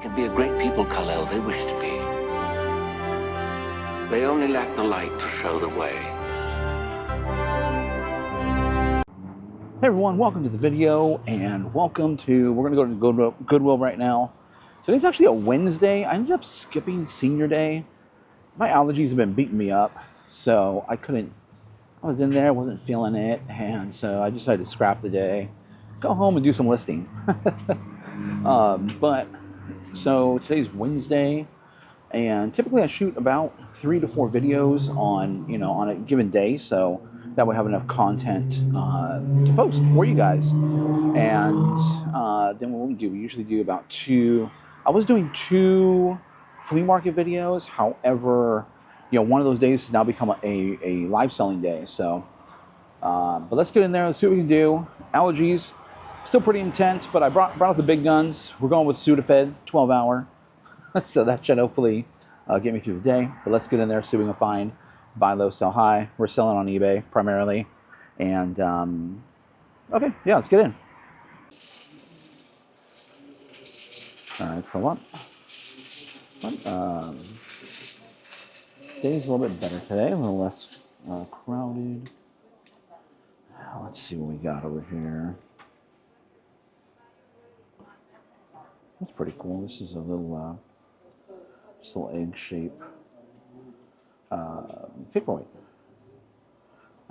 can be a great people, Kal-El, they wish to be. They only lack the light to show the way. Hey everyone, welcome to the video, and welcome to, we're going to go to Goodwill right now. Today's actually a Wednesday. I ended up skipping senior day. My allergies have been beating me up, so I was in there, wasn't feeling it, and so I decided to scrap the day, go home and do some listing. So today's Wednesday, and typically I shoot about 3 to 4 videos on a given day, so that would have enough content to post for you guys. And then what we usually do about 2. I was doing 2 flea market videos. However, one of those days has now become a live selling day. So, but let's get in there. Let's see what we can do. Allergies, still pretty intense, but I brought out the big guns. We're going with Sudafed, 12-hour. So that should hopefully get me through the day. But let's get in there, see what we can find. Buy low, sell high. We're selling on eBay primarily. And, okay, yeah, let's get in. All right, for what? Day's a little bit better today, a little less crowded. Let's see what we got over here. That's pretty cool. This is a little, just a little egg shape paperweight.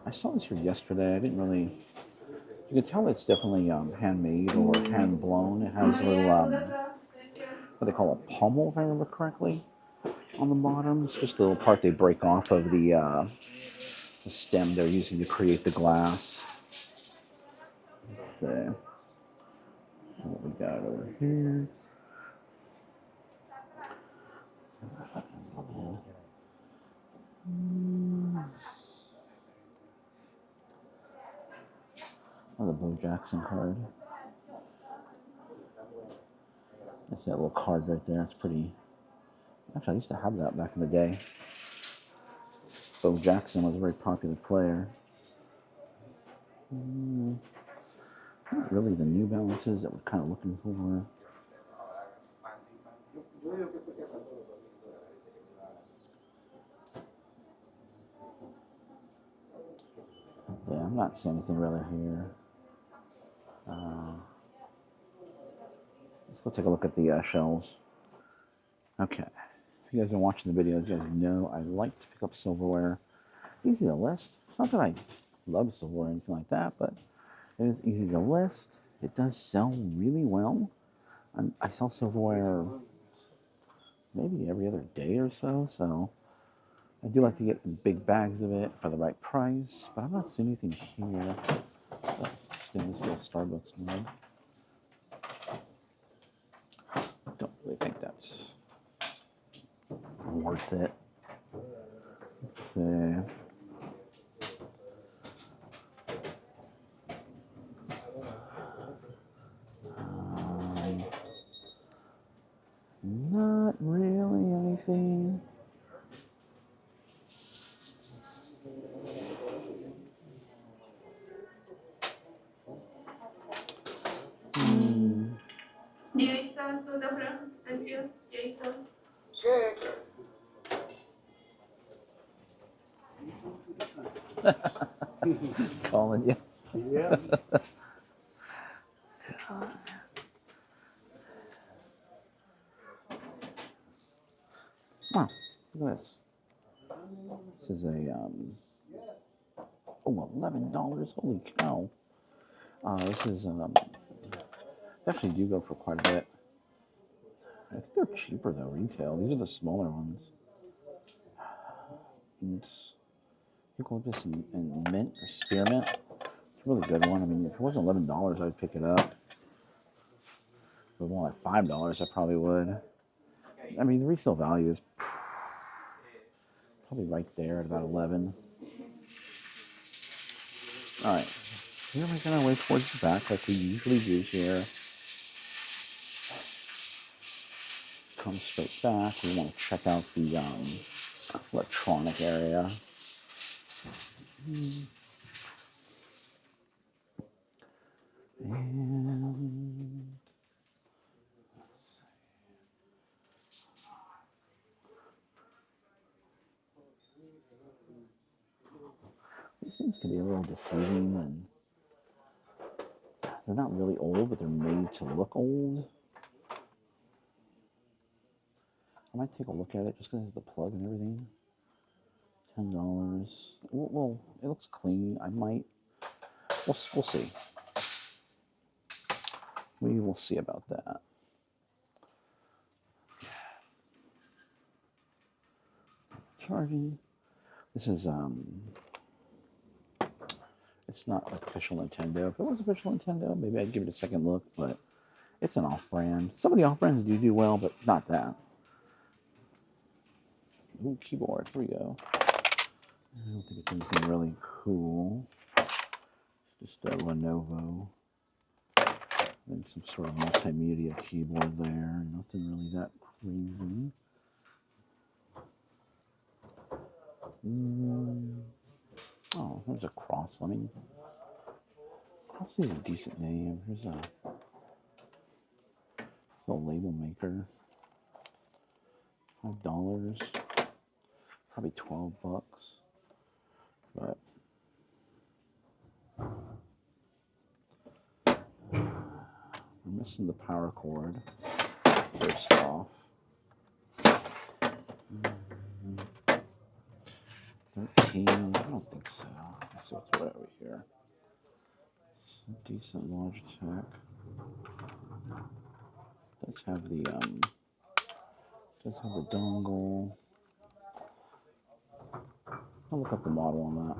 I saw this here yesterday. I didn't really. You can tell it's definitely handmade or hand blown. It has a little what they call a pommel, if I remember correctly, on the bottom. It's just a little part they break off of the stem they're using to create the glass. So, what we got over here. Oh, the Bo Jackson card. That's that little card right there. It's pretty. Actually, I used to have that back in the day. Bo Jackson was a very popular player. Not really the New Balances that we're kind of looking for. Yeah, I'm not seeing anything really here. Let's go take a look at the shelves. Okay. If you guys have been watching the videos, you guys know I like to pick up silverware. It's easy to list. It's not that I love silverware or anything like that, but it is easy to list. It does sell really well. I sell silverware maybe every other day or so, so I do like to get big bags of it for the right price, but I'm not seeing anything here. Stainless steel Starbucks mug. Don't really think that's worth it. Let's see. Not really anything. Calling you. Yeah. Wow, look at this. This is a $11. Holy cow. This is they actually do go for quite a bit. I think they're cheaper though, retail. These are the smaller ones. It's eucalyptus and mint or spearmint. It's a really good one. I mean, if it wasn't $11, I'd pick it up. If it was more like $5, I probably would. I mean, the resale value is probably right there at about 11. All right, here we're gonna way towards the back like we usually do here. Come straight back. We want to check out the electronic area. And These things can be a little deceiving, and they're not really old, but they're made to look old. I might take a look at it just because it's the plug and everything. $10. Well, it looks clean. I might. We'll see. We will see about that. Charging. This is it's not official Nintendo. If it was official Nintendo, maybe I'd give it a second look, but it's an off-brand. Some of the off-brands do well, but not that. Ooh, keyboard. Here we go. I don't think it's anything really cool. It's just a Lenovo. And some sort of multimedia keyboard there. Nothing really that crazy. Oh, there's a Cross. Cross is a decent name. Here's a label maker. $5. Probably $12. But I'm missing the power cord. First off. 13. I don't think so. Let's see what's right over here. Some decent Logitech. Does have the dongle. I'll look up the model on that.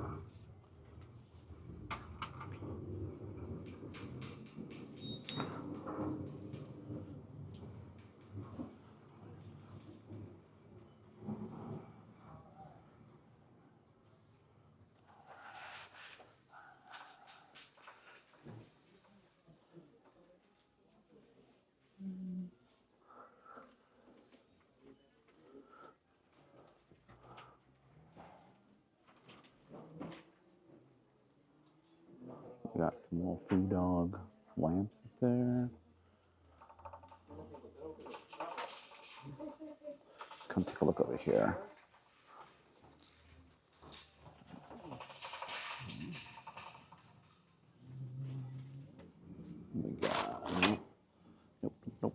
We got some little food dog lamps up there. Come take a look over here. We got nope.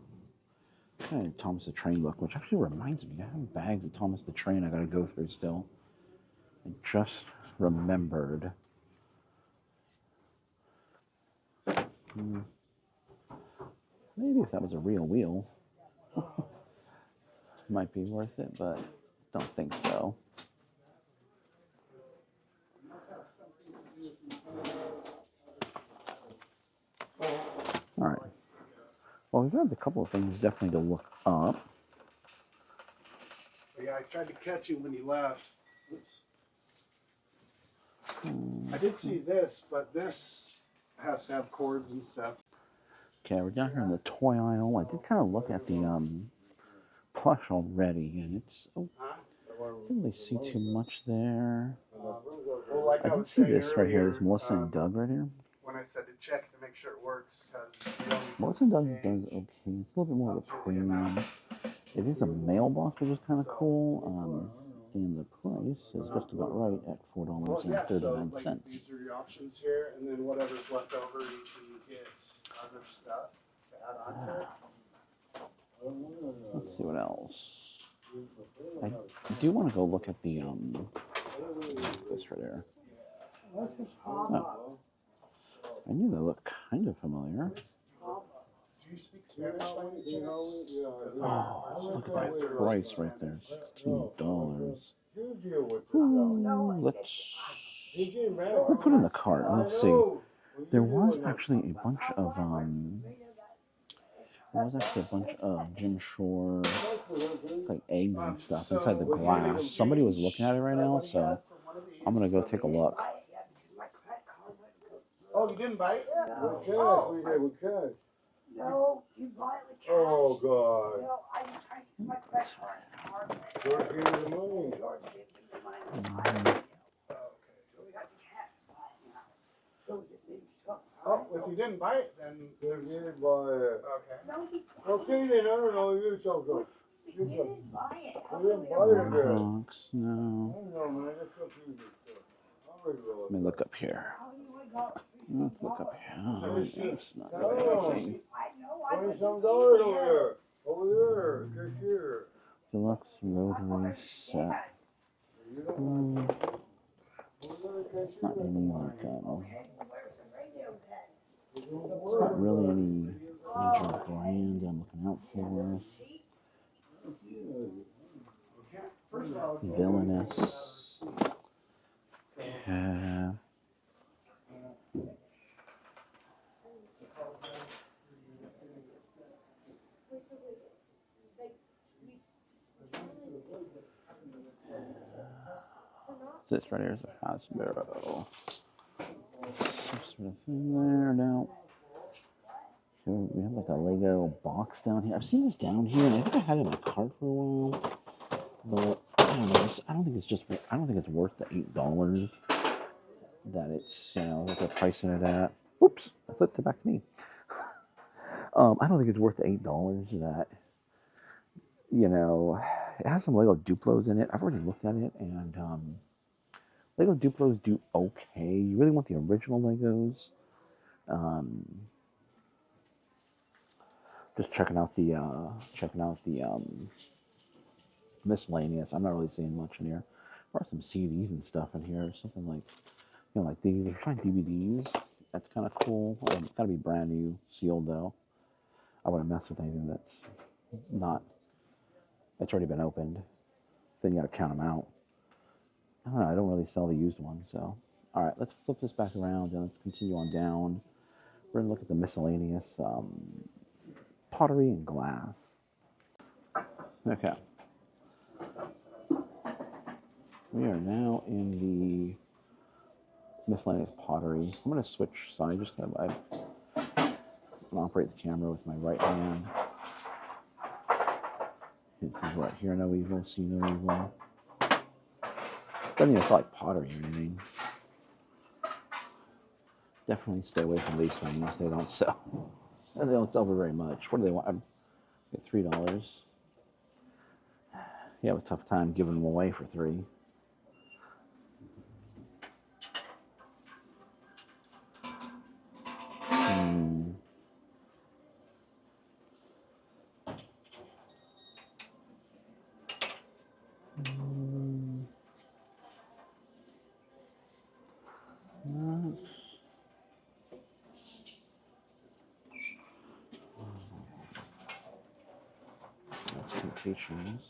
Okay, Thomas the Train book, which actually reminds me, I have bags of Thomas the Train I gotta go through still. I just remembered. Maybe if that was a real wheel, might be worth it, but don't think so. All right. Well, we've got a couple of things definitely to look up. Yeah, I tried to catch you when you left. Oops. I did see this, but this has to have cords and stuff. Okay, we're down here in the toy aisle. I did kind of look at the plush already, and it's I didn't really see too much there. Well, like I did see this right here. This Melissa and Doug right here. When I said to check to make sure it works, because Melissa and Doug does okay. It's a little bit more of a premium. It is a mailbox, which is kind of cool. And the price is just about right at $4.39. So, like, these are your options here, and then whatever's left over, you can get other stuff to add on to it. Let's see what else. I do want to go look at the this right there. Oh. I knew they looked kind of familiar. Do you speak Spanish? Oh, look at that price right there, $16. We'll put it in the cart. Let's see. There was actually a bunch of Jim Shore like eggs and stuff inside the glass. Somebody was looking at it right now, so I'm gonna go take a look. Oh, you didn't buy it yet? We could. No, you buy it with cash. Oh, God. No, I'm trying to get my credit card. George gave me the money. George gave me the money to buy it. So we got the cash to buy it now. So it means something. Oh, if you didn't buy it, then. George didn't buy it. Okay. No, he Okay, then, I don't know, you something. You didn't buy it. How We didn't come buy we it don't there. Box, I no. don't know, man. That's confusing stuff. I'll read it all. Let me look up here. How you only got Let's look up here. Oh, it's not Oh. doing anything. I know, I $20 put some the dollars key over there. there. Over there. Cashier. Deluxe rotary set. You don't Hmm, like it. Over there, it's not cashier. any like Okay, well, where's the radio then? it's not really any major brand I'm looking out for. Villainous. Yeah. This right here is a Hasbro. Some sort of thing there. No. So we have like a Lego box down here. I've seen this down here, and I think I had it in my cart for a while. But I don't know. I don't think it's just. I don't think it's worth the $8 that it's. That they're pricing it at. Oops! I flipped it back to me. I don't think it's worth the $8 that. It has some Lego Duplos in it. I've already looked at it, and Lego Duplos do okay. You really want the original Legos. Just checking out the miscellaneous. I'm not really seeing much in here. There are some CDs and stuff in here. Something like like these. If you find DVDs, that's kind of cool. It's gotta be brand new, sealed though. I wouldn't mess with anything that's not. It's already been opened. Then you gotta count them out. I don't know. I don't really sell the used ones, so. All right, let's flip this back around and let's continue on down. We're gonna look at the miscellaneous pottery and glass. Okay. We are now in the miscellaneous pottery. I'm gonna switch sides just because I'm gonna operate the camera with my right hand. This is what, hear no evil, see no evil. Doesn't even feel like pottery or anything. Definitely stay away from these things. They don't sell. They don't sell for very much. What do they want? Get $3. You have a tough time giving them away for $3. That's Temptations.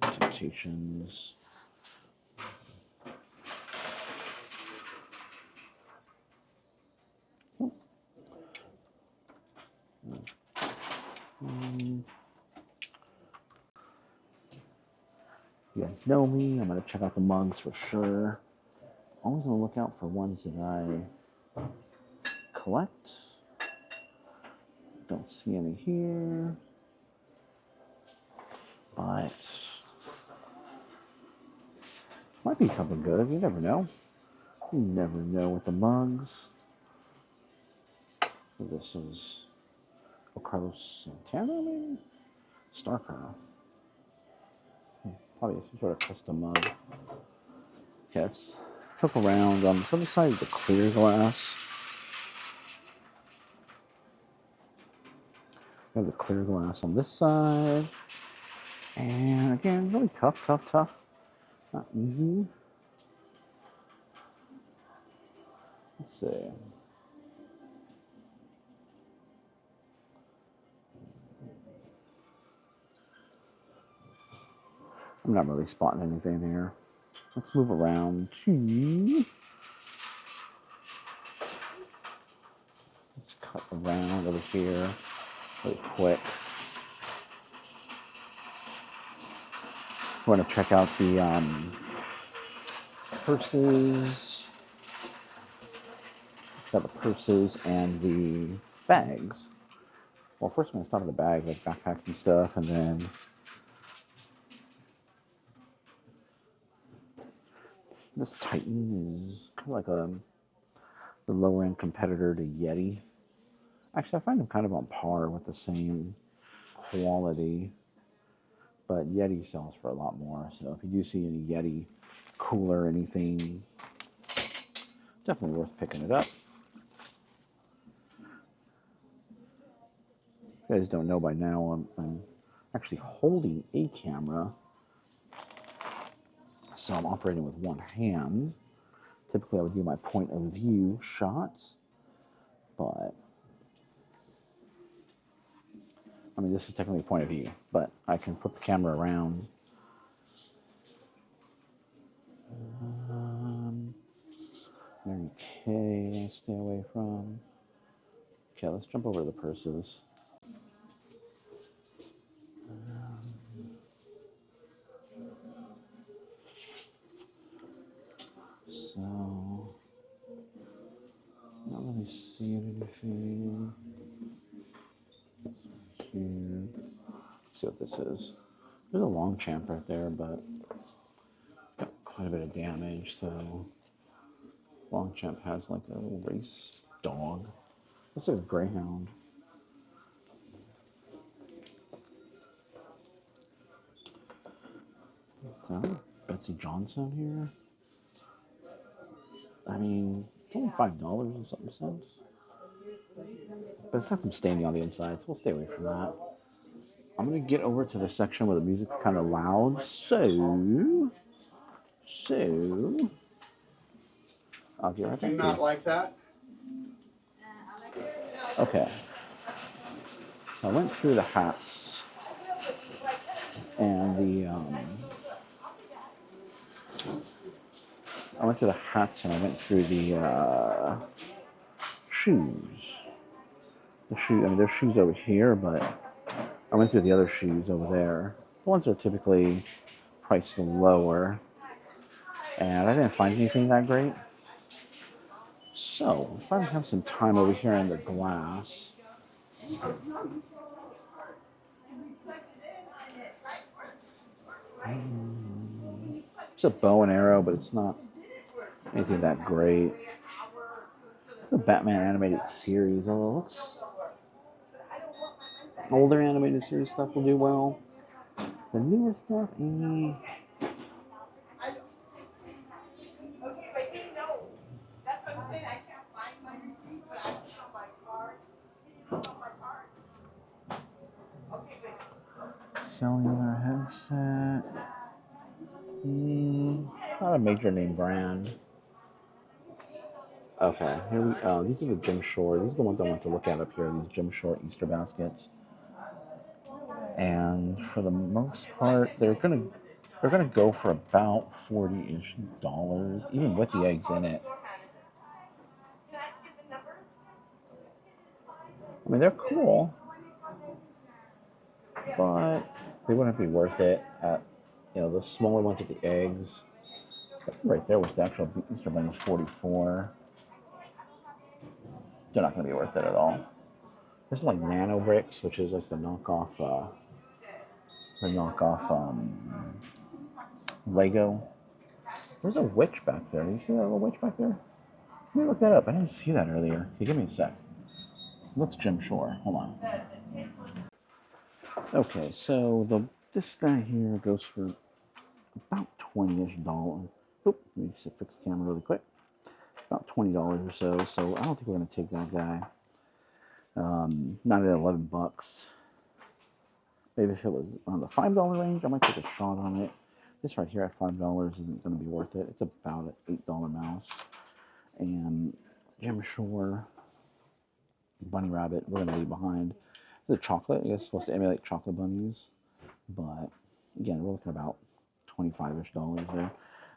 Temptations. You guys know me. I'm gonna check out the mugs for sure. Always on the lookout for ones that I collect. Don't see any here. But might be something good. You never know. You never know with the mugs. So this is Carlos Santana, maybe? Starker. Probably some sort of custom mug. Okay, let's hook around. This other side is the clear glass. We have the clear glass on this side. And again, really tough. Not easy. Let's see. I'm not really spotting anything here. Let's move around to. Let's cut around over here really quick. I want to check out the purses. Got the purses and the bags. Well, first I'm going to start with the bags, like backpacks and stuff, and then this Titan is kind of like the lower end competitor to Yeti. Actually, I find them kind of on par with the same quality. But Yeti sells for a lot more. So if you do see any Yeti cooler or anything, definitely worth picking it up. If you guys don't know by now, I'm actually holding a camera. So I'm operating with one hand. Typically I would do my point of view shots, but I mean, this is technically point of view, but I can flip the camera around. Mary Kay, stay away from. Okay, let's jump over to the purses. So, not really seeing anything here. Let's see what this is. There's a long champ right there, but it's got quite a bit of damage. So, long champ has like a little race dog. Looks like a greyhound. Betsy Johnson here. I mean, it's only $5 and something cents. But it's got some staining on the inside, so we'll stay away from that. I'm gonna get over to the section where the music's kind of loud. So, I'll get right back Do to you not you. like that? Okay. I went through the hats and I went through the hats and I went through the shoes. I mean, there's shoes over here, but I went through the other shoes over there. The ones that are typically priced lower. And I didn't find anything that great. So, if I have some time over here in the glass. It's a bow and arrow, but it's not anything that great. The Batman animated series, although it looks older animated series stuff will do well. The newer stuff, cellular headset. Not a major name brand. Okay, here we go. These are the Jim Shore. These are the ones I want to look at up here. These Jim Shore Easter baskets. And for the most part, they're gonna go for about $40-ish, even with the eggs in it. I mean, they're cool, but they wouldn't be worth it at, the smaller ones with the eggs. Right there with the actual Easter bunny is $44. They're not going to be worth it at all. There's like Nano Bricks, which is like the knockoff Lego. There's a witch back there. Do you see that little witch back there? Let me look that up. I didn't see that earlier. Hey, give me a sec. What's Jim Shore? Hold on. Okay, so this guy here goes for about $20-ish. Oop, let me just fix the camera really quick. About $20 or so. So I don't think we're gonna take that guy. Not at $11. Maybe if it was on the $5 range, I might take a shot on it. This right here at $5 isn't going to be worth it. It's about an $8 mouse. And Jim Shore, Bunny Rabbit, we're going to leave behind. The chocolate, I guess, supposed to emulate chocolate bunnies. But again, we're looking about $25-ish there.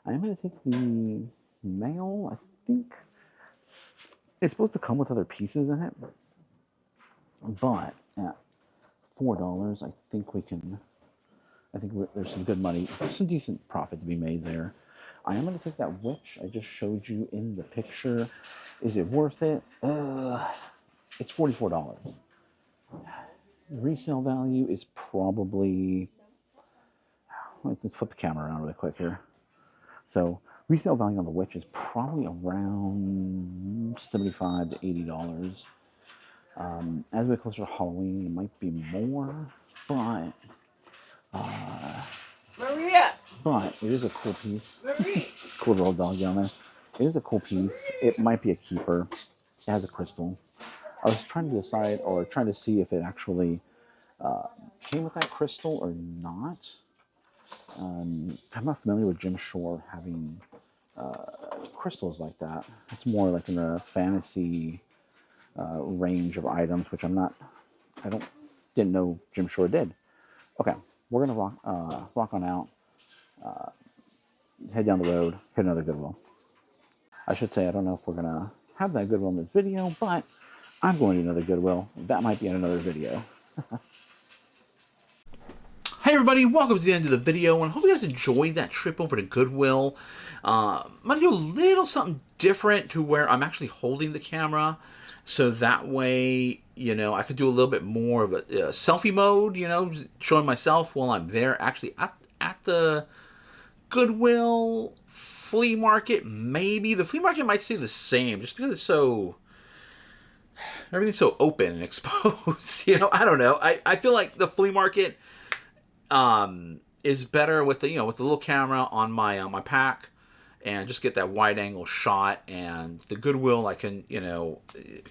I am going to take the male. I think it's supposed to come with other pieces in it. But at $4, I think there's some good money, some decent profit to be made there. I am going to take that witch I just showed you in the picture. Is it worth it? It's $44. Resale value is probably, let's flip the camera around really quick here. So resale value on the witch is probably around $75 to $80. As we get closer to Halloween, it might be more, but but it is a cool piece. Cool little dog down there. It is a cool piece. It might be a keeper. It has a crystal. I was trying to decide or trying to see if it actually came with that crystal or not. I'm not familiar with Jim Shore having crystals like that. It's more like in the fantasy range of items, which didn't know Jim Shore did. Okay, we're gonna rock on out, head down the road, hit another Goodwill. I should say I don't know if we're gonna have that Goodwill in this video, but I'm going to another Goodwill. That might be in another video. Hey everybody, welcome to the end of the video, and I hope you guys enjoyed that trip over to Goodwill. I'm going to do a little something different to where I'm actually holding the camera, so that way, you know, I could do a little bit more of a selfie mode, you know, showing myself while I'm there, actually at the Goodwill flea market. Maybe the flea market might stay the same, just because it's so... everything's so open and exposed, you know, I don't know. I feel like the flea market is better with the, you know, with the little camera on my my pack, and just get that wide angle shot. And the Goodwill, I can, you know,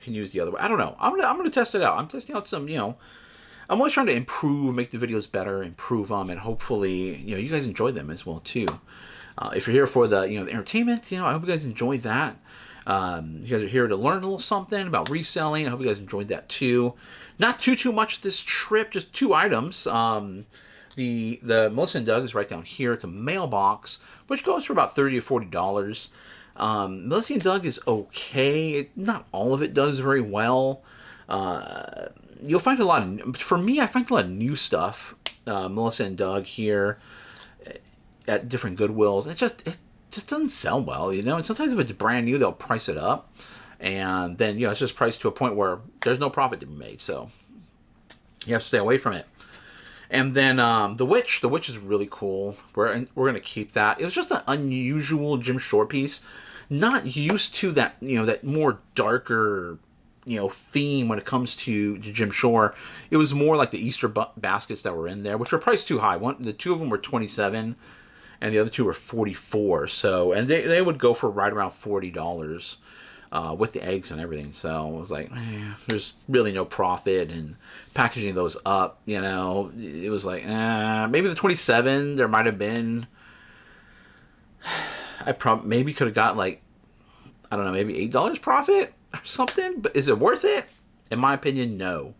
can use the other way. I don't know. I'm gonna test it out. I'm testing out some, you know, I'm always trying to improve, make the videos better, improve them, and hopefully, you know, you guys enjoy them as well too. If you're here for the, you know, the entertainment, you know, I hope you guys enjoy that. You guys are here to learn a little something about reselling. I hope you guys enjoyed that too. Not too much this trip, just 2 items. The Melissa and Doug is right down here. It's a mailbox, which goes for about $30 to $40. Melissa and Doug is okay. Not all of it does very well. You'll find a lot of, for me, I find a lot of new stuff. Melissa and Doug here at different Goodwills. It just doesn't sell well, you know. And sometimes if it's brand new, they'll price it up, and then, you know, it's just priced to a point where there's no profit to be made. So you have to stay away from it. And then the witch is really cool. We're gonna keep that. It was just an unusual Jim Shore piece. Not used to that, you know, that more darker, you know, theme when it comes to Jim Shore. It was more like the Easter baskets that were in there, which were priced too high. The 2 of them were $27, and the other 2 were $44. So, and they would go for right around $40. With the eggs and everything. So I was like, there's really no profit in packaging those up, you know. It was like, maybe the 27 there might have been, I maybe could have got like, I don't know, maybe $8 profit or something. But is it worth it? In my opinion, no.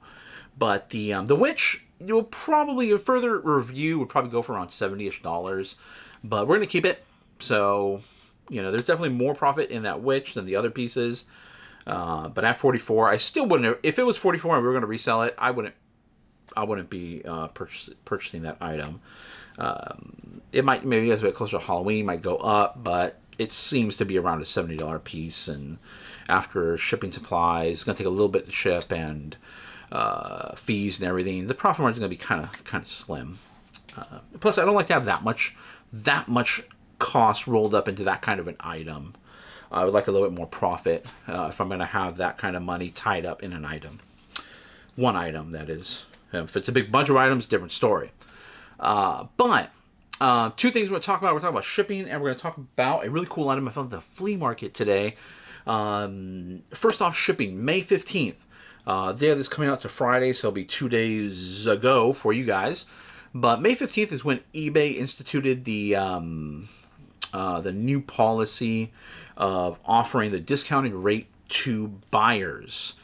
But the witch, you'll probably, a further review would probably go for around $70-ish. But we're gonna keep it. So, you know, there's definitely more profit in that witch than the other pieces. But at 44, I still wouldn't. If it was 44 and we were going to resell it, I wouldn't be purchasing that item. It might, maybe as we get closer to Halloween, might go up, but it seems to be around a $70 piece. And after shipping supplies, it's going to take a little bit to ship, and fees and everything, the profit margin is going to be kind of slim. Plus, I don't like to have that much cost rolled up into that kind of an item. I would like a little bit more profit if I'm going to have that kind of money tied up in an item. One item, that is. If it's a big bunch of items, different story. But 2 things we're going to talk about. We're talking about shipping, and we're going to talk about a really cool item I found at the flea market today. First off, shipping, May 15th. Day of this coming out to Friday, so it'll be 2 days ago for you guys. But May 15th is when eBay instituted the new policy of offering the discounted rate to buyers.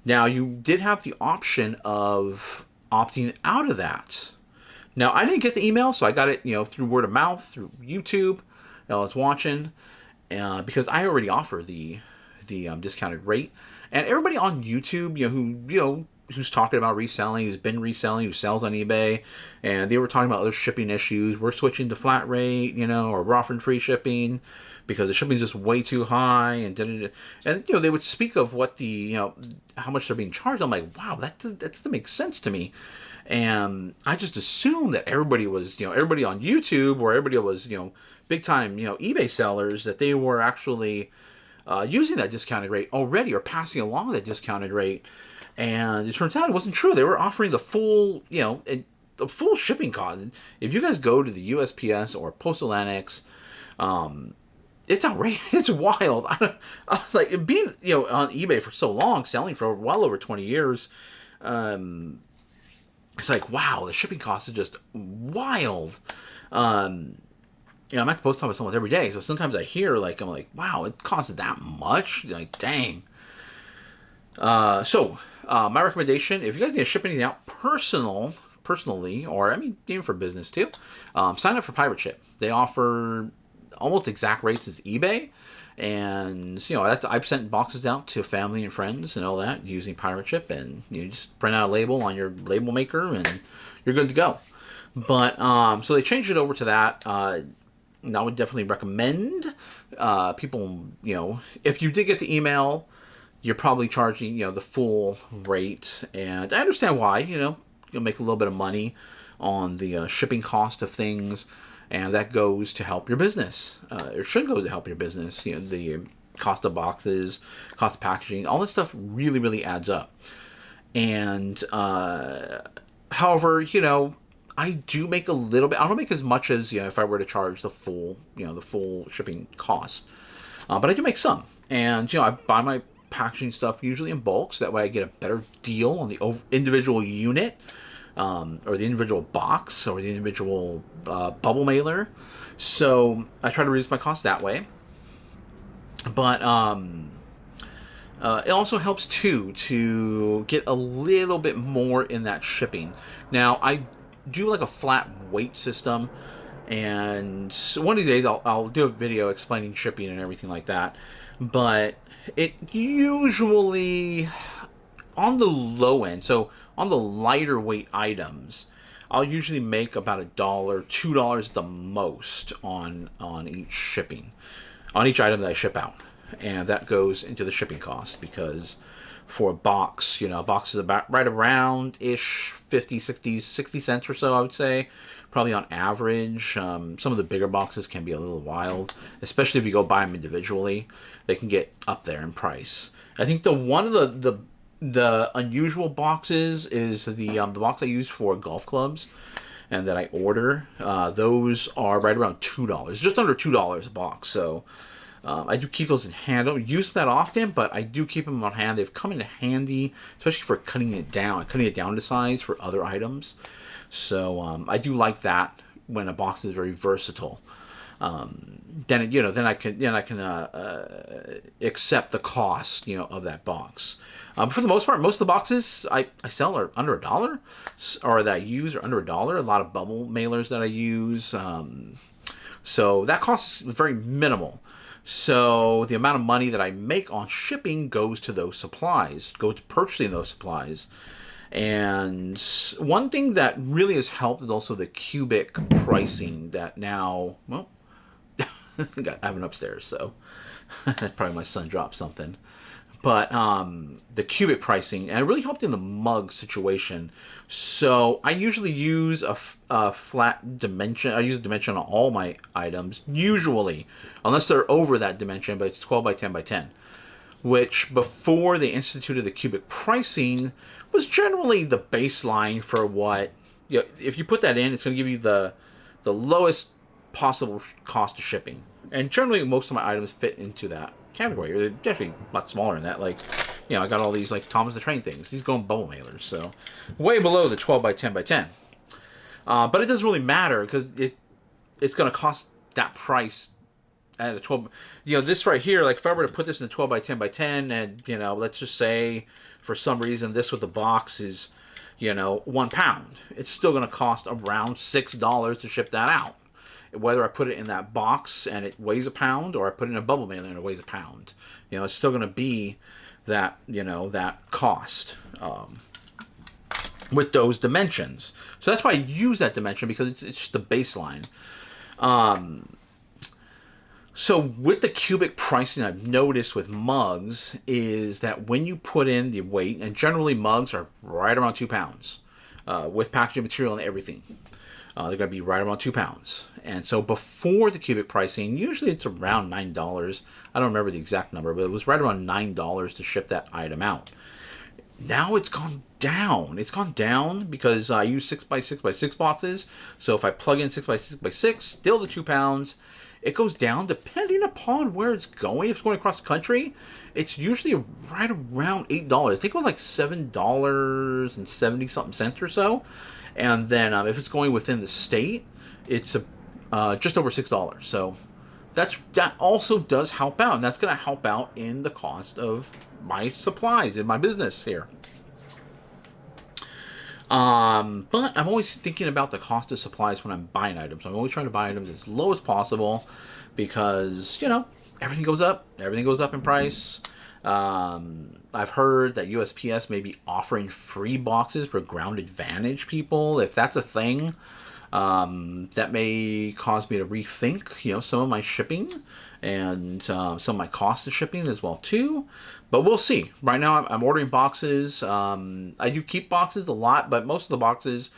Now, you did have the option of opting out of that. Now, I didn't get the email, so I got it, you know, through word of mouth, through YouTube. I was watching because I already offer the discounted rate, and everybody on YouTube, who's talking about reselling, who's been reselling, who sells on eBay, and they were talking about other shipping issues. We're switching to flat rate, you know, or we're offering free shipping because the shipping is just way too high, and they would speak of what the, you know, how much they're being charged. I'm like, wow, that doesn't make sense to me. And I just assumed that everybody was, everybody on YouTube, or everybody was, big time, eBay sellers, that they were actually using that discounted rate already, or passing along that discounted rate. And it turns out it wasn't true. They were offering the full, the full shipping cost. If you guys go to the USPS or Postal Annex, it's outrageous. It's wild. I was like, being on eBay for so long, selling for well over 20 years, it's like, wow, the shipping cost is just wild. I'm at the post office almost every day, so sometimes I hear I'm like, wow, it costs that much. Like, dang. So my recommendation, if you guys need to ship anything out personally, or I mean even for business too, sign up for Pirate Ship. They offer almost exact rates as eBay, and I've sent boxes out to family and friends and all that using Pirate Ship, and you just print out a label on your label maker and you're good to go. But so they changed it over to that. I would definitely recommend people, if you did get the email, you're probably charging, the full rate. And I understand why, you'll make a little bit of money on the shipping cost of things. And that goes to help your business. It should go to help your business. The cost of boxes, cost of packaging, all this stuff really, really adds up. And however, I do make a little bit. I don't make as much as if I were to charge the full, the full shipping cost. But I do make some, and I buy my packaging stuff usually in bulk, so that way I get a better deal on the individual unit, or the individual box, or the individual bubble mailer. So I try to reduce my cost that way. But it also helps too to get a little bit more in that shipping. Now I do like a flat weight system, and one of these days I'll do a video explaining shipping and everything like that. But it usually on the low end, so on the lighter weight items, I'll usually make about $1, $2 at the most on each shipping, on each item that I ship out, and that goes into the shipping cost, because for a box, a box is about right around ish 50, 60 cents or so, I would say, probably on average. Some of the bigger boxes can be a little wild, especially if you go buy them individually. They can get up there in price. I think one of the unusual boxes is the box I use for golf clubs, and that I order. Those are right around $2, just under $2 a box. So I do keep those in hand. I don't use them that often, but I do keep them on hand. They've come in handy, especially for cutting it down to size for other items. So I do like that when a box is very versatile. Then I can accept the cost of that box. But for the most part, most of the boxes I sell are under $1, or that I use are under $1. A lot of bubble mailers that I use, so that cost is very minimal. So the amount of money that I make on shipping goes to those supplies, goes to purchasing those supplies. And one thing that really has helped is also the cubic pricing that now, well, I think I have it upstairs, so probably my son dropped something. But the cubic pricing, and it really helped in the mug situation. So I usually use a flat dimension. I use a dimension on all my items, usually, unless they're over that dimension, but it's 12 by 10 by 10. Which, before they instituted the cubic pricing, was generally the baseline for what, if you put that in, it's going to give you the lowest possible cost of shipping. And generally, most of my items fit into that category. They're definitely a lot smaller than that. Like, I got all these, like, Thomas the Train things. These go in bubble mailers, so way below the 12 by 10 by 10. But it doesn't really matter, because it's going to cost that price at a 12, this right here, like if I were to put this in a 12 by 10 by 10, and, let's just say for some reason this with the box is, £1, it's still going to cost around $6 to ship that out. Whether I put it in that box and it weighs a pound, or I put it in a bubble mailer and it weighs a pound, it's still going to be that, that cost, with those dimensions. So that's why I use that dimension, because it's just the baseline. So with the cubic pricing, I've noticed with mugs is that when you put in the weight, and generally mugs are right around 2 pounds, with packaging material and everything, they're going to be right around 2 pounds. And so before the cubic pricing, usually it's around $9. I don't remember the exact number, but it was right around $9 to ship that item out. now it's gone down. It's gone down because I use 6x6x6 boxes. So if I plug in 6x6x6, still the £2, it goes down depending upon where it's going. If it's going across the country, it's usually right around $8. I think it was like $7.70 something cents or so. And then if it's going within the state, it's just over $6. So that also does help out, and that's going to help out in the cost of my supplies in my business here. But I'm always thinking about the cost of supplies when I'm buying items. I'm always trying to buy items as low as possible because, everything goes up. Everything goes up in price. I've heard that USPS may be offering free boxes for Ground Advantage people. If that's a thing, that may cause me to rethink, some of my shipping and some of my cost of shipping as well too. But we'll see. Right now, I'm ordering boxes. I do keep boxes a lot, but most of the boxes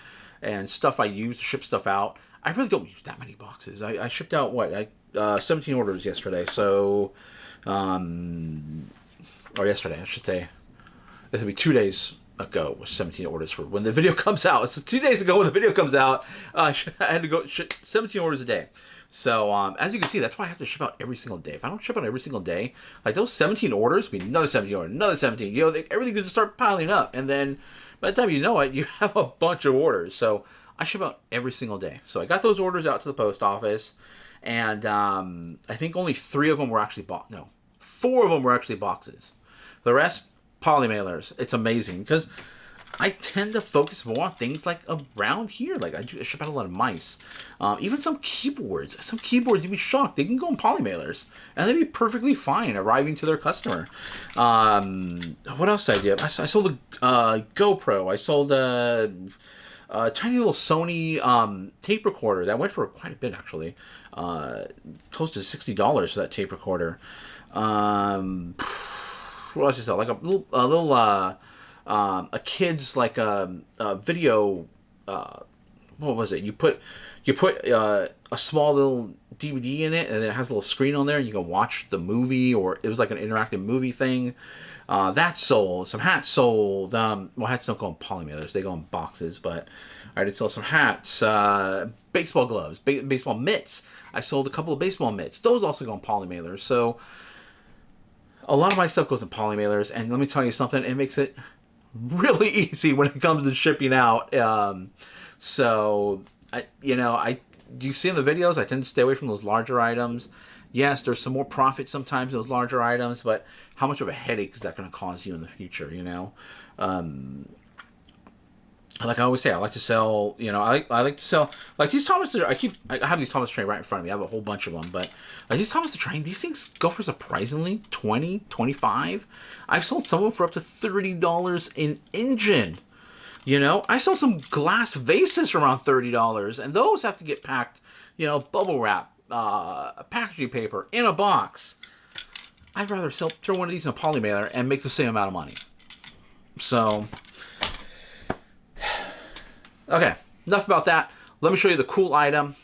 and stuff I use to ship stuff out, I really don't use that many boxes. I shipped out 17 orders yesterday. So, or yesterday, I should say. This will be 2 days ago with 17 orders for when the video comes out. It's 2 days ago when the video comes out. I had to go ship 17 orders a day. So as you can see, that's why I have to ship out every single day. If I don't ship out every single day, like those 17 orders, will be another 17 orders, another 17. Everything could just start piling up, and then by the time you know it, you have a bunch of orders. So I ship out every single day. So I got those orders out to the post office, and I think only 3 of them were actually 4 of them were actually boxes. The rest, poly mailers. It's amazing because I tend to focus more on things like around here. Like I ship out a lot of mice. Even some keyboards. Some keyboards, you'd be shocked. They can go in poly mailers and they'd be perfectly fine arriving to their customer. What else did I do? I sold a GoPro. I sold a tiny little Sony tape recorder. That went for quite a bit actually. Close to $60 for that tape recorder. What else is that? Like a little a kid's like a video. What was it? You put a small little DVD in it, and then it has a little screen on there, and you can watch the movie, or it was like an interactive movie thing. That sold. Some hats sold. Hats don't go in poly mailers; they go in boxes. But I did sell some hats. Baseball gloves, baseball mitts. I sold a couple of baseball mitts. Those also go in poly mailers. So a lot of my stuff goes in poly mailers, and let me tell you something, it makes it really easy when it comes to shipping out. So you see in the videos, I tend to stay away from those larger items. Yes, there's some more profit sometimes in those larger items, but how much of a headache is that going to cause you in the future, Like I always say, I like to sell, I like to sell, like these Thomas, I have these Thomas Train right in front of me. I have a whole bunch of them, but like these Thomas Train, these things go for surprisingly $20, $25. I've sold some of them for up to $30 in engine. I sold some glass vases for around $30, and those have to get packed, bubble wrap, packaging paper in a box. I'd rather throw one of these in a poly mailer and make the same amount of money. So, okay, enough about that. Let me show you the cool item.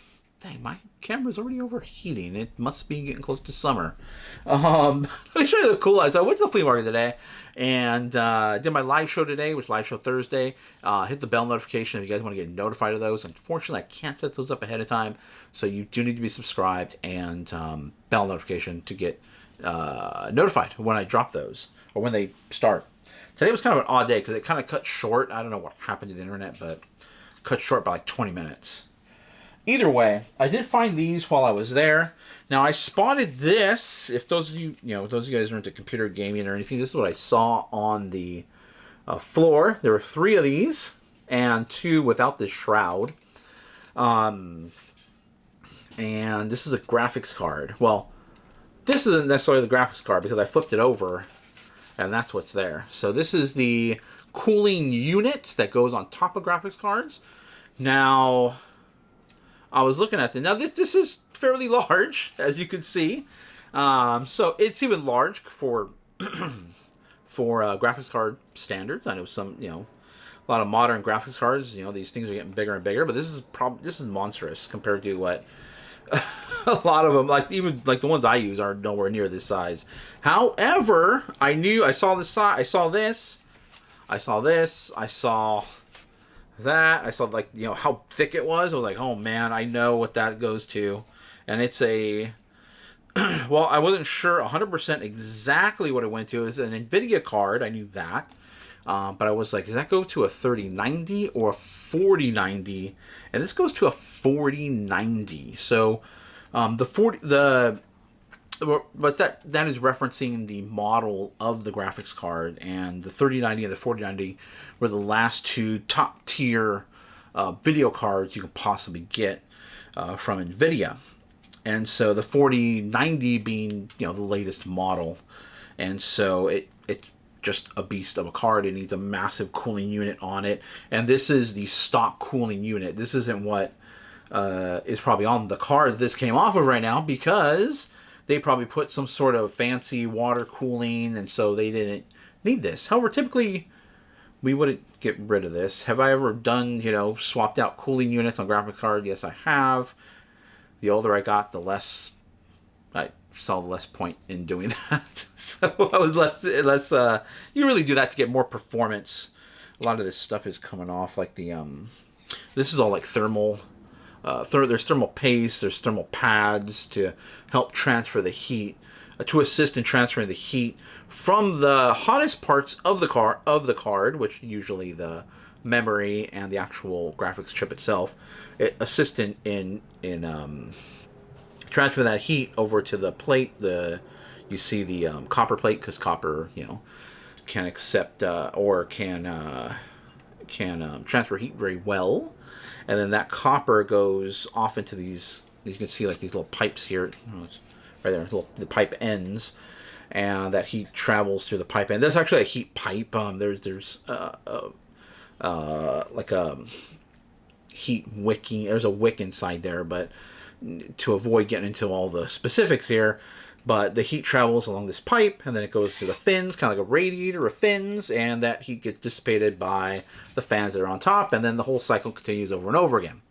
Dang, my camera's already overheating. It must be getting close to summer. Let me show you the cool item. So I went to the flea market today and did my live show today, which is live show Thursday. Hit the bell notification if you guys want to get notified of those. Unfortunately, I can't set those up ahead of time, so you do need to be subscribed and bell notification to get notified when I drop those or when they start. Today was kind of an odd day because it kind of cut short. I don't know what happened to the internet, but cut short by like 20 minutes. Either way, I did find these while I was there. Now I spotted this. If those of you, those of you guys are into computer gaming or anything, this is what I saw on the floor. There were 3 of these and 2 without the shroud. And this is a graphics card. Well, this isn't necessarily the graphics card because I flipped it over and that's what's there. So this is the cooling unit that goes on top of graphics cards. Now, I was looking at now this is fairly large, as you can see. So it's even large for graphics card standards. I know some, a lot of modern graphics cards, these things are getting bigger and bigger, but this is monstrous compared to what a lot of them, even the ones I use, are nowhere near this size. However, I saw this. I saw this. I saw that. I saw, like, you know, how thick it was. I was like, oh man, I know what that goes to. And it's a, well, I wasn't sure 100% exactly what it went to. It's an NVIDIA card. I knew that. But I was like, does that go to a 3090 or a 4090? And this goes to a 4090. So but that is referencing the model of the graphics card, and the 3090 and the 4090 were the last two top tier video cards you could possibly get from NVIDIA. And so the 4090 being, you know, the latest model, and so it's just a beast of a card. It needs a massive cooling unit on it, and this is the stock cooling unit. This isn't what is probably on the card this came off of right now, because they probably put some sort of fancy water cooling, and so they didn't need this. However, typically we wouldn't get rid of this. Have I ever done, you know, swapped out cooling units on graphics card? Yes, I have. The older I got, the less I saw the less point in doing that. So I was less. You really do that to get more performance. A lot of this stuff is coming off, like the this is all like thermal. There's thermal paste. There's thermal pads to help transfer the heat, to assist in transferring the heat from the hottest parts of the card, which usually the memory and the actual graphics chip itself. It assists in transfer that heat over to the plate. You see the copper plate, because copper, you know, can accept or can transfer heat very well. And then that copper goes off into these. You can see like these little pipes here, right there, the pipe ends, and that heat travels through the pipe end. There's actually a heat pipe. There's like a heat wicking. There's a wick inside there, but to avoid getting into all the specifics here, but the heat travels along this pipe, and then it goes to the fins, kind of like a radiator of fins, and that heat gets dissipated by the fans that are on top, and then the whole cycle continues over and over again.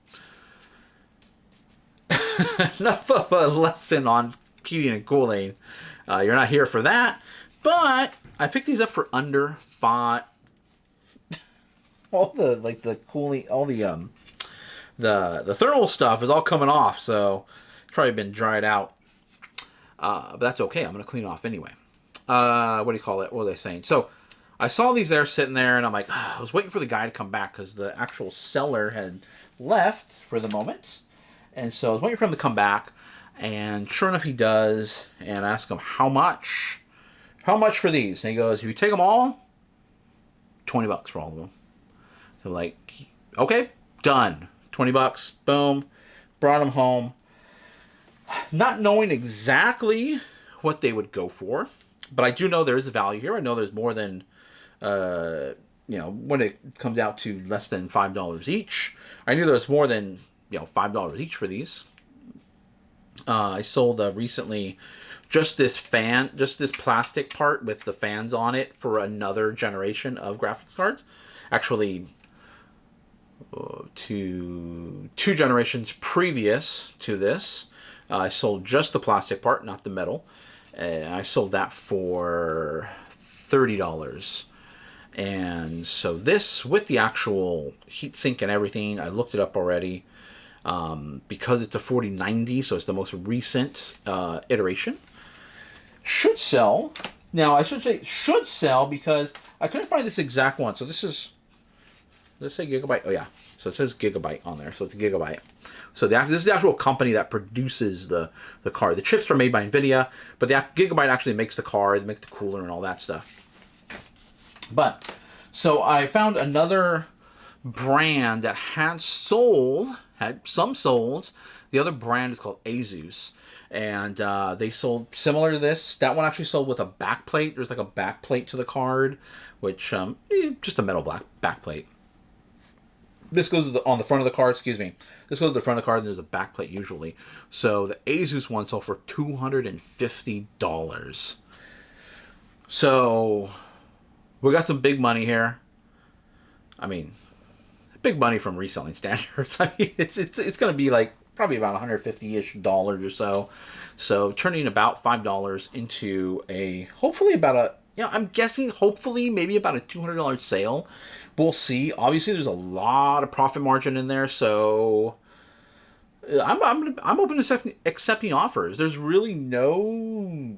Enough of a lesson on heating and cooling. You're not here for that, but I picked these up for under $5. All the like the cooling, all the thermal stuff is all coming off, so it's probably been dried out. But that's okay. I'm going to clean it off anyway. What do you call it? What are they saying? So I saw these there sitting there, and I'm like, I was waiting for the guy to come back because the actual seller had left for the moment. And so I was waiting for him to come back, and sure enough, he does. And I asked him, how much? How much for these? And he goes, if you take them all, $20 for all of them. So like, okay, done. $20, boom. Brought them home. Not knowing exactly what they would go for, but I do know there is a value here. I know there's more than, you know, when it comes out to less than $5 each. I knew there was more than, you know, $5 each for these. I sold recently just this plastic part with the fans on it for another generation of graphics cards. Actually, two generations previous to this. I sold just the plastic part, not the metal. I sold that for $30. And so this, with the actual heatsink and everything, I looked it up already. Because it's a 4090, so it's the most recent iteration. Should sell. Now, I should say should sell because I couldn't find this exact one. So this is, let's say Gigabyte. Oh, yeah. So it says Gigabyte on there. So it's a Gigabyte. So this is the actual company that produces the card. The chips are made by NVIDIA, but the Gigabyte actually makes the card, they make the cooler and all that stuff. But, so I found another brand that had some sold. The other brand is called Asus. And they sold similar to this. That one actually sold with a backplate. There's like a backplate to the card, which, just a metal backplate. This goes on the front of the card, excuse me. This goes to the front of the card, and there's a backplate usually. So the Asus one sold for $250. So we got some big money here. I mean, big money from reselling standards. I mean, it's going to be like probably about $150-ish or so. So turning about $5 into hopefully about I'm guessing hopefully maybe about a $200 sale. We'll see. Obviously, there's a lot of profit margin in there, so I'm open to accepting offers. There's really no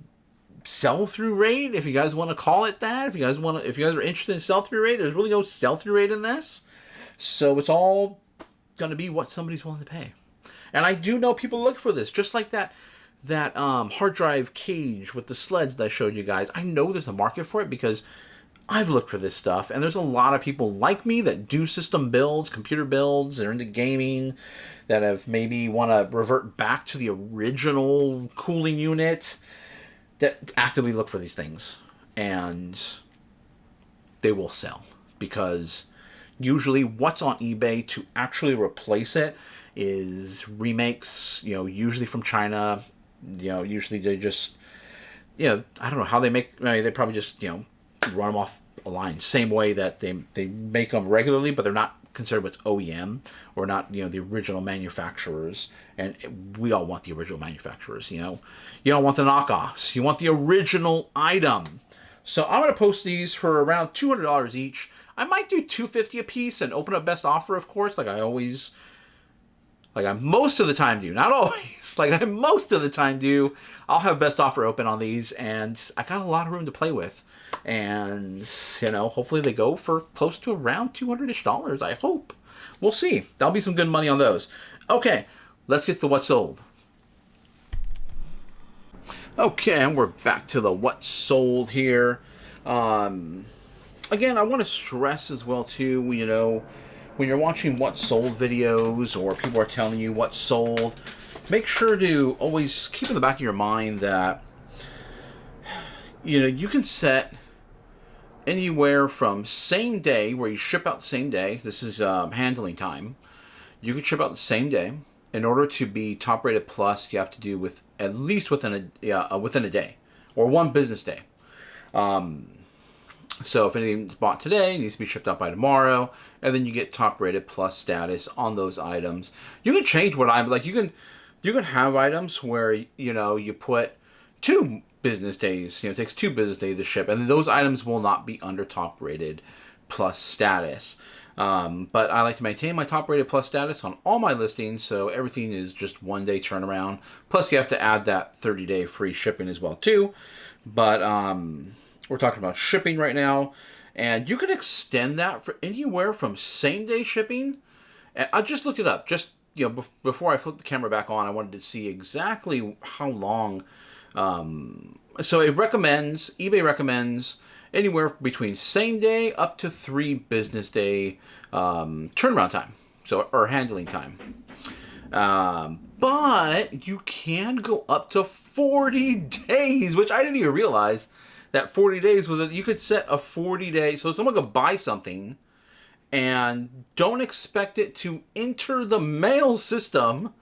sell-through rate, if you guys want to call it that. If you guys are interested in sell-through rate, there's really no sell-through rate in this. So it's all going to be what somebody's willing to pay. And I do know people look for this, just like that hard drive cage with the sleds that I showed you guys. I know there's a market for it because I've looked for this stuff, and there's a lot of people like me that do system builds, computer builds, they're into gaming, that have maybe want to revert back to the original cooling unit, that actively look for these things, and they will sell, because usually what's on eBay to actually replace it is remakes, usually from China. Usually they just, I don't know how they make. I mean, they probably just, run them off a line, same way that they make them regularly, but they're not considered what's OEM, or not, the original manufacturers. And we all want the original manufacturers. You don't want the knockoffs. You want the original item. So I'm going to post these for around $200 each. I might do $250 a piece and open up best offer, of course, like I most of the time do. Not always. Like I most of the time do. I'll have best offer open on these, and I got a lot of room to play with. And, hopefully they go for close to around $200-ish, I hope. We'll see. That'll be some good money on those. Okay, let's get to what's sold. Okay, and we're back to the what's sold here. Again, I want to stress as well, too, when you're watching what's sold videos, or people are telling you what's sold, make sure to always keep in the back of your mind that, you can set anywhere from same day, where you ship out the same day. This is handling time. You can ship out the same day. In order to be top rated plus, you have to do with at least within a day, or one business day. So if anything's bought today, it needs to be shipped out by tomorrow, and then you get top rated plus status on those items. You can change what I'm like. You can have items where you put 2 business days. It takes 2 business days to ship, and those items will not be under top rated plus status. But I like to maintain my top rated plus status on all my listings, so everything is just 1 day turnaround. Plus, you have to add that 30-day free shipping as well too. But we're talking about shipping right now, and you can extend that for anywhere from same day shipping. And I just looked it up. Just before I flipped the camera back on, I wanted to see exactly how long. So eBay recommends anywhere between same day up to 3 business day turnaround time, or handling time. But you can go up to 40 days, which I didn't even realize that 40 days was you could set a 40-day. So someone could buy something and don't expect it to enter the mail system,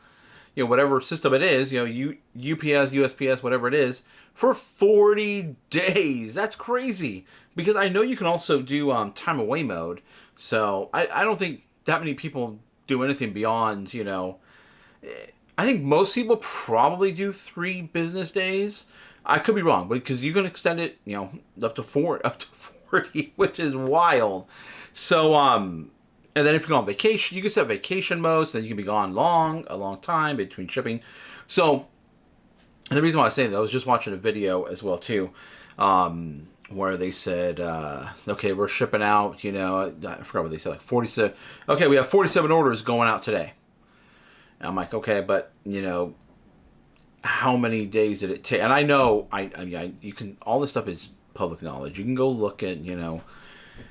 whatever system it is, UPS, USPS, whatever it is, for 40 days. That's crazy. Because I know you can also do time away mode. So I don't think that many people do anything beyond, I think most people probably do 3 business days. I could be wrong, because you can extend it, up to 40, which is wild. So, and then if you go on vacation, you can set vacation mode, so then you can be gone a long time between shipping. So, the reason why I was saying that, I was just watching a video as well too, where they said, okay, we're shipping out, I forgot what they said, like 47. Okay, we have 47 orders going out today. And I'm like, okay, but how many days did it take? And I know, you can, all this stuff is public knowledge. You can go look at,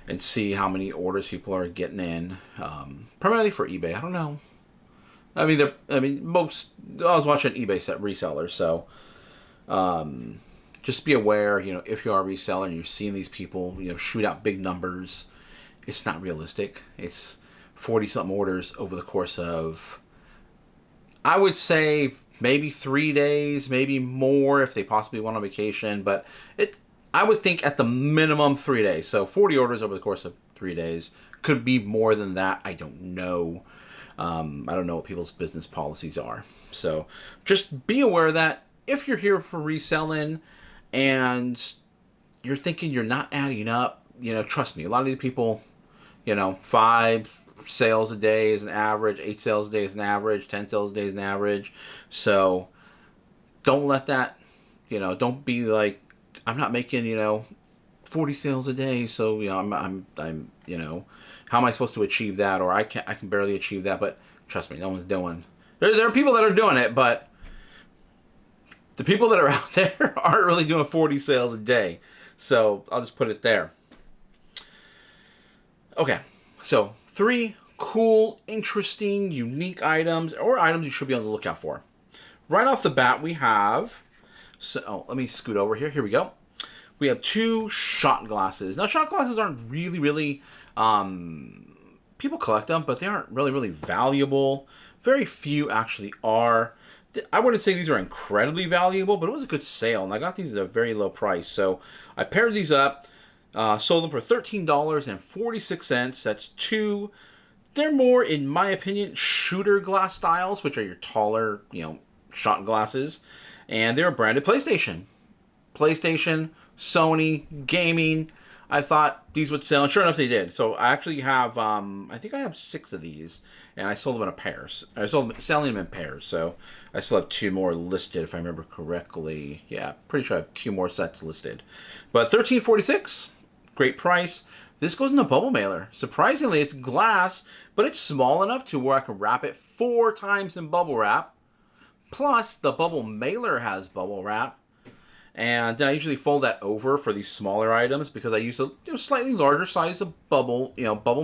and see how many orders people are getting in, primarily for eBay. I don't know. I was watching eBay set resellers, so just be aware, if you are a reseller and you're seeing these people, shoot out big numbers, it's not realistic. It's 40-something orders over the course of, I would say, maybe 3 days, maybe more if they possibly went on vacation, but I would think at the minimum 3 days. So 40 orders over the course of 3 days. Could be more than that. I don't know. I don't know what people's business policies are. So just be aware of that. If you're here for reselling and you're thinking you're not adding up, trust me, a lot of these people, 5 sales a day is an average, 8 sales a day is an average, 10 sales a day is an average. So don't let that, don't be like, I'm not making, 40 sales a day, so I'm how am I supposed to achieve that? Or I can barely achieve that. But trust me, no one's doing. There are people that are doing it, but the people that are out there aren't really doing 40 sales a day. So I'll just put it there. Okay, so 3 cool, interesting, unique items, or items you should be on the lookout for. Right off the bat, we have. So let me scoot over here. Here we go. We have 2 shot glasses. Now, shot glasses aren't really, people collect them, but they aren't really valuable. Very few actually are. I wouldn't say these are incredibly valuable, but it was a good sale, and I got these at a very low price. So I paired these up, sold them for $13.46. That's 2. They're more, in my opinion, shooter glass styles, which are your taller, shot glasses, and they're branded PlayStation, Sony, gaming. I thought these would sell, and sure enough, they did. So I actually have, I think I have 6 of these, and I sold them in pairs. Selling them in pairs. So I still have 2 more listed, if I remember correctly. Yeah, pretty sure I have 2 more sets listed. But $13.46, great price. This goes in a bubble mailer. Surprisingly, it's glass, but it's small enough to where I can wrap it 4 times in bubble wrap. Plus, the bubble mailer has bubble wrap. And then I usually fold that over for these smaller items because I use a slightly larger size of bubble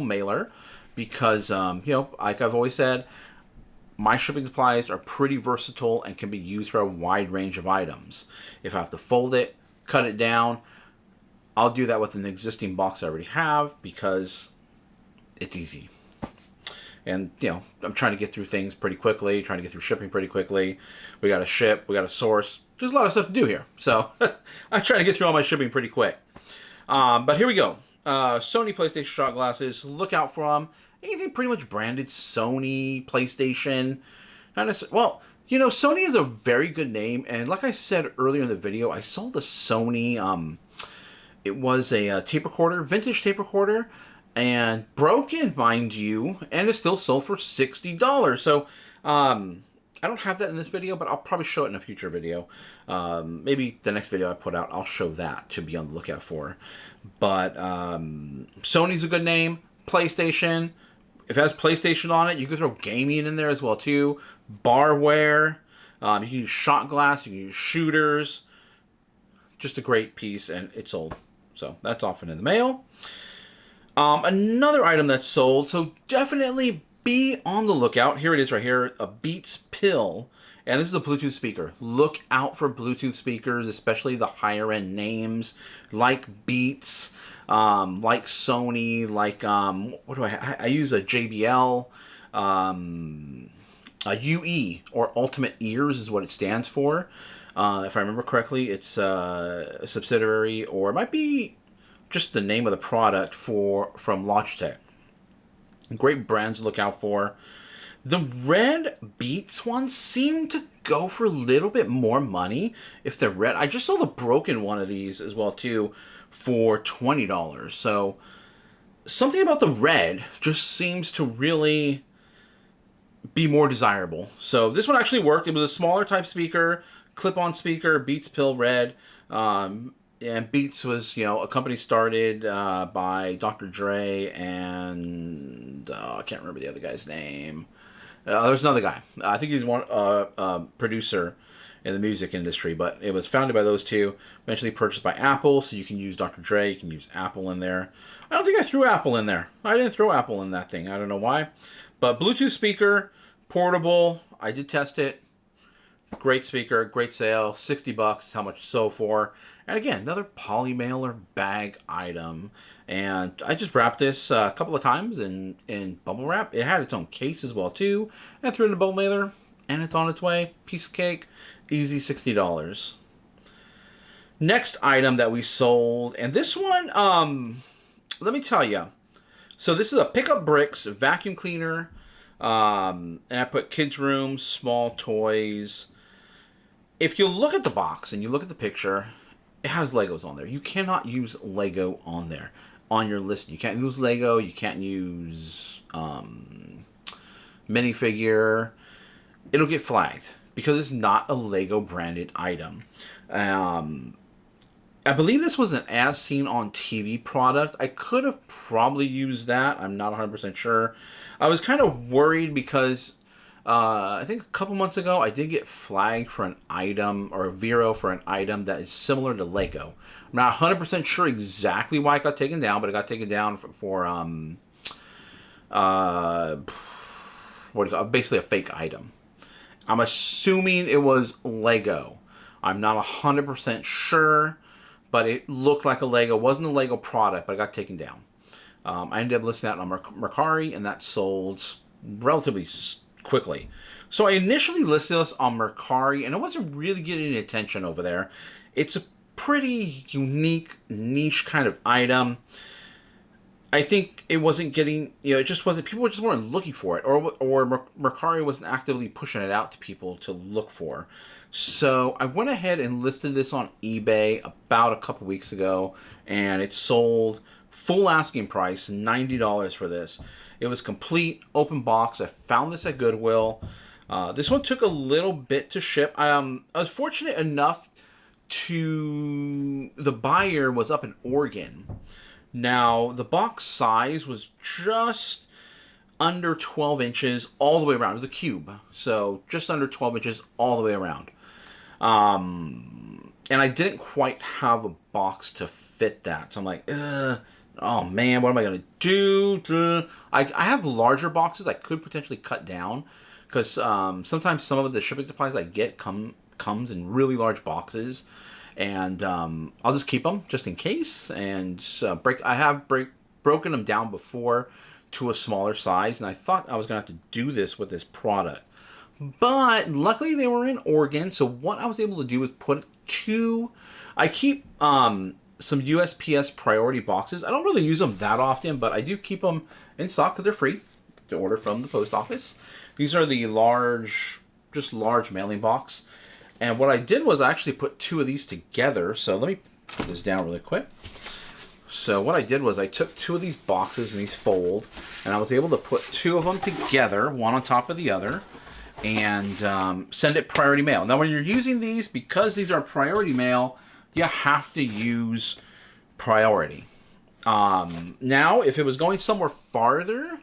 mailer because, like I've always said, my shipping supplies are pretty versatile and can be used for a wide range of items. If I have to fold it, cut it down, I'll do that with an existing box I already have because it's easy. And, I'm trying to get through things pretty quickly, trying to get through shipping pretty quickly. We got to ship, we got to source. There's a lot of stuff to do here. So I'm trying to get through all my shipping pretty quick. But here we go. Sony PlayStation shot glasses. Look out for them. Anything pretty much branded Sony, PlayStation. Not necessarily, well, Sony is a very good name. And like I said earlier in the video, I sold the Sony. It was a tape recorder, vintage tape recorder. And broken, mind you, and it's still sold for $60. So, I don't have that in this video, but I'll probably show it in a future video. Maybe the next video I put out, I'll show that to be on the lookout for. But Sony's a good name. PlayStation, if it has PlayStation on it, you can throw gaming in there as well too. Barware, you can use shot glass, you can use shooters. Just a great piece, and it's sold. So that's often in the mail. Another item that's sold, so definitely be on the lookout. Here it is right here, a Beats pill. And this is a Bluetooth speaker. Look out for Bluetooth speakers, especially the higher end names like Beats, like Sony, like, what do I use a JBL, a UE, or Ultimate Ears is what it stands for. If I remember correctly, it's a subsidiary, or it might be just the name of the product from Logitech. Great brands to look out for. The red Beats ones seem to go for a little bit more money if they're red. I just saw the broken one of these as well too for $20. So something about the red just seems to really be more desirable. So this one actually worked. It was a smaller type speaker, clip-on speaker, Beats Pill Red. And Beats was, a company started by Dr. Dre and I can't remember the other guy's name. There's another guy. I think he's one producer in the music industry, but it was founded by those two. Eventually purchased by Apple, so you can use Dr. Dre, you can use Apple in there. I don't think I threw Apple in there. I didn't throw Apple in that thing. I don't know why. But Bluetooth speaker, portable. I did test it. Great speaker, great sale, $60, how much it sold for. And again, another poly mailer bag item. And I just wrapped this a couple of times in bubble wrap. It had its own case as well too. And I threw it in a bubble mailer, and it's on its way. Piece of cake, easy $60. Next item that we sold, and this one, let me tell you. So this is a Pickup Bricks vacuum cleaner. And I put kids' rooms, small toys. If you look at the box and you look at the picture, it has Legos on there. You cannot use Lego on there. On your list, you can't use Lego. You can't use minifigure. It'll get flagged because it's not a Lego branded item. I believe this was an as seen on TV product. I could have probably used that. I'm not 100% sure. I was kind of worried because I think a couple months ago I did get flagged for an item or a Vero for an item that is similar to Lego. I'm not 100% sure exactly why it got taken down, but it got taken down for what is it? Basically a fake item. I'm assuming it was Lego. I'm not 100% sure, but it looked like a Lego. It wasn't a Lego product, but it got taken down. I ended up listing that on Mercari, and that sold relatively quickly. So I initially listed this on Mercari, and it wasn't really getting any attention over there. It's a pretty unique, niche kind of item. I think it wasn't getting, it just wasn't, people just weren't looking for it, or Mercari wasn't actively pushing it out to people to look for. So I went ahead and listed this on eBay about a couple weeks ago, and it sold full asking price, $90 for this. It was complete, open box. I found this at Goodwill. This one took a little bit to ship. I was fortunate enough the buyer was up in Oregon. Now, the box size was just under 12 inches all the way around. It was a cube, so just under 12 inches all the way around. And I didn't quite have a box to fit that, so I'm like, oh man, what am I going to do? I have larger boxes I could potentially cut down, because sometimes some of the shipping supplies I get comes in really large boxes. And I'll just keep them just in case. And I have broken them down before to a smaller size. And I thought I was going to have to do this with this product. But luckily they were in Oregon. So what I was able to do was put I keep some USPS priority boxes. I don't really use them that often, but I do keep them in stock because they're free to order from the post office. These are the large mailing box. And what I did was I actually put 2 of these together. So let me put this down really quick. So what I did was I took 2 of these boxes and these fold, and I was able to put 2 of them together, one on top of the other, and send it priority mail. Now when you're using these, because these are priority mail, you have to use priority. Now, if it was going somewhere farther,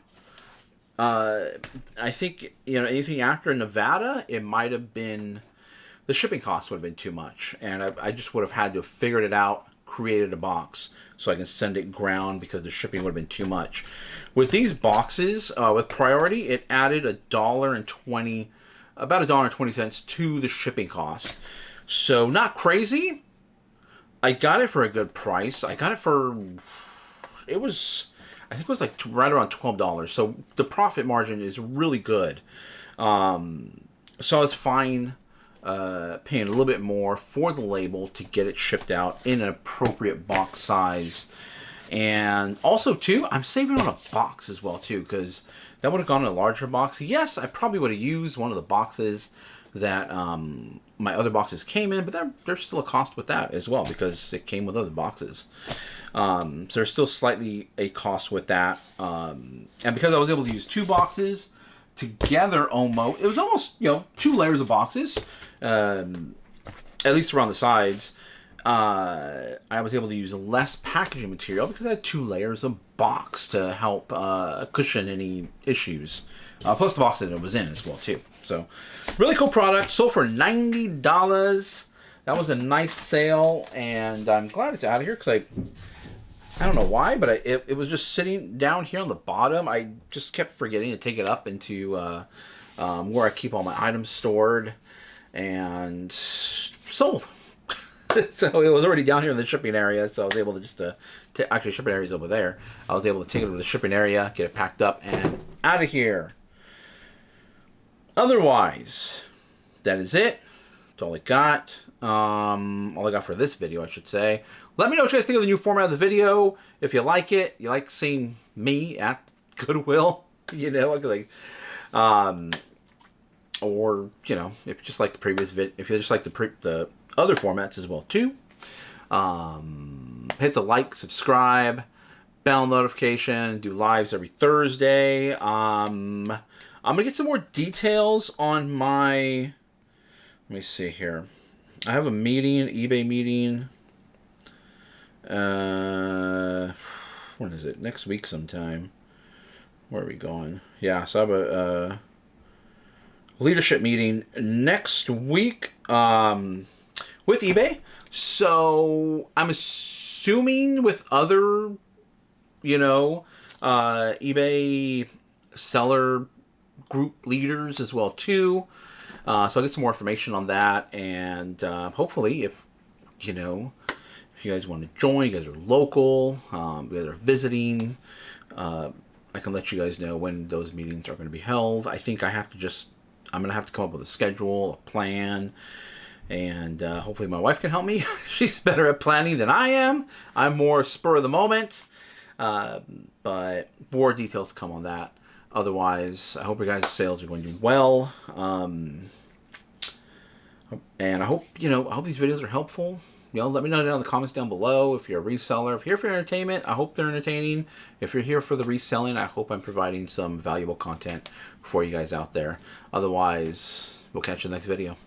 I think, anything after Nevada, it might have been, the shipping cost would have been too much. And I just would have had to have figured it out, created a box so I can send it ground, because the shipping would have been too much. With these boxes, with priority, it added about $1.20 to the shipping cost. So not crazy. I got it for a good price. I got it for, I think it was like right around $12. So the profit margin is really good. So I was fine paying a little bit more for the label to get it shipped out in an appropriate box size. And also too, I'm saving on a box as well too, because that would have gone in a larger box. Yes, I probably would have used one of the boxes that my other boxes came in, but there's still a cost with that as well, because it came with other boxes. So there's still slightly a cost with that. And because I was able to use 2 boxes together, it was almost 2 layers of boxes, at least around the sides. I was able to use less packaging material because I had 2 layers of box to help cushion any issues. Plus the box that it was in as well too. So really cool product. Sold for $90. That was a nice sale, and I'm glad it's out of here, because I don't know why, but it was just sitting down here on the bottom. I just kept forgetting to take it up into where I keep all my items stored, and sold. So it was already down here in the shipping area, so I was able to just actually, shipping area is over there. I was able to take it to the shipping area, get it packed up, and out of here. Otherwise, that is it. That's all I got. All I got for this video, I should say. Let me know what you guys think of the new format of the video. If you like it, you like seeing me at Goodwill, or if you just like the previous vid, if you just like the other formats as well too. Hit the like, subscribe, bell notification. Do lives every Thursday. I'm gonna get some more details on my. Let me see here. I have a meeting, eBay meeting. When is it? Next week sometime. Where are we going? Yeah, so I have a leadership meeting next week with eBay. So I'm assuming with other, eBay seller group leaders as well too. So I'll get some more information on that, and hopefully, if you guys want to join, you guys are local, you guys are visiting, I can let you guys know when those meetings are going to be held. I think I'm going to have to come up with a schedule, a plan, and hopefully my wife can help me. She's better at planning than I am. I'm more spur of the moment, but more details to come on that. Otherwise, I hope your guys' sales are going to do well. And I hope these videos are helpful. Let me know down in the comments down below if you're a reseller. If you're here for entertainment, I hope they're entertaining. If you're here for the reselling, I hope I'm providing some valuable content for you guys out there. Otherwise, we'll catch you in the next video.